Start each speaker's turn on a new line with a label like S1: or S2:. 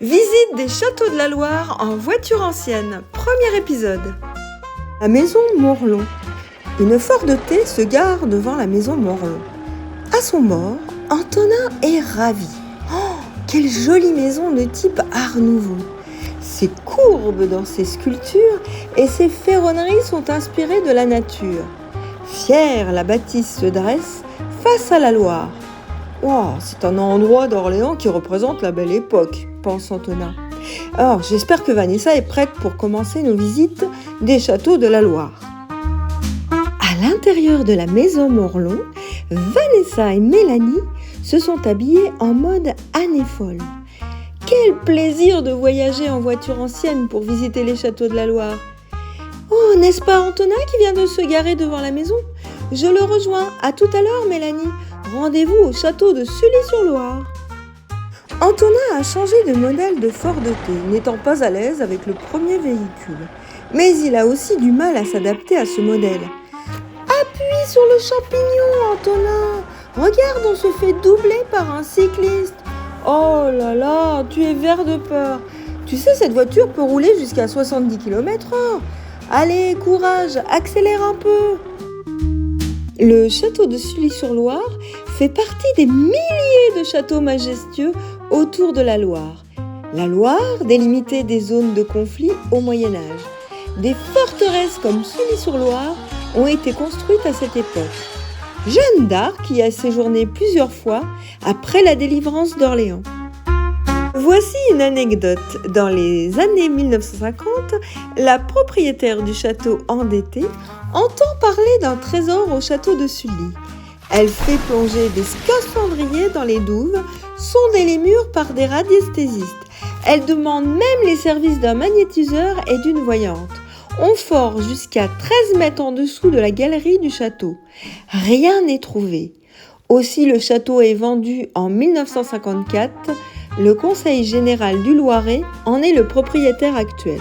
S1: Visite des châteaux de la Loire en voiture ancienne, premier épisode. La maison Morlon. Une Ford T se gare devant la maison Morlon. À son bord, Antonin est ravi. Oh, quelle jolie maison de type Art Nouveau. Ses courbes dans ses sculptures et ses ferronneries sont inspirées de la nature. Fière, la bâtisse se dresse face à la Loire. Wow, c'est un endroit d'Orléans qui représente la belle époque, pense Antonin. Alors, j'espère que Vanessa est prête pour commencer nos visites des châteaux de la Loire. À l'intérieur de la maison Morlon, Vanessa et Mélanie se sont habillées en mode année folle. Quel plaisir de voyager en voiture ancienne pour visiter les châteaux de la Loire. Oh, n'est-ce pas Antonin qui vient de se garer devant la maison ? Je le rejoins. À tout à l'heure, Mélanie. Rendez-vous au château de Sully-sur-Loire. Antonin a changé de modèle de Ford T, n'étant pas à l'aise avec le premier véhicule. Mais il a aussi du mal à s'adapter à ce modèle. Appuie sur le champignon, Antonin. Regarde, on se fait doubler par un cycliste. Oh là là, tu es vert de peur. Tu sais, cette voiture peut rouler jusqu'à 70 km/h. Allez, courage, accélère un peu. Le château de Sully-sur-Loire fait partie des milliers de châteaux majestueux autour de la Loire. La Loire délimitait des zones de conflit au Moyen-Âge. Des forteresses comme Sully-sur-Loire ont été construites à cette époque. Jeanne d'Arc y a séjourné plusieurs fois après la délivrance d'Orléans. Voici une anecdote. Dans les années 1950, la propriétaire du château endettée entend parler d'un trésor au château de Sully. Elle fait plonger des scaphandriers dans les douves, sonder les murs par des radiesthésistes. Elle demande même les services d'un magnétiseur et d'une voyante. On forge jusqu'à 13 mètres en dessous de la galerie du château. Rien n'est trouvé. Aussi, le château est vendu en 1954. Le Conseil général du Loiret en est le propriétaire actuel.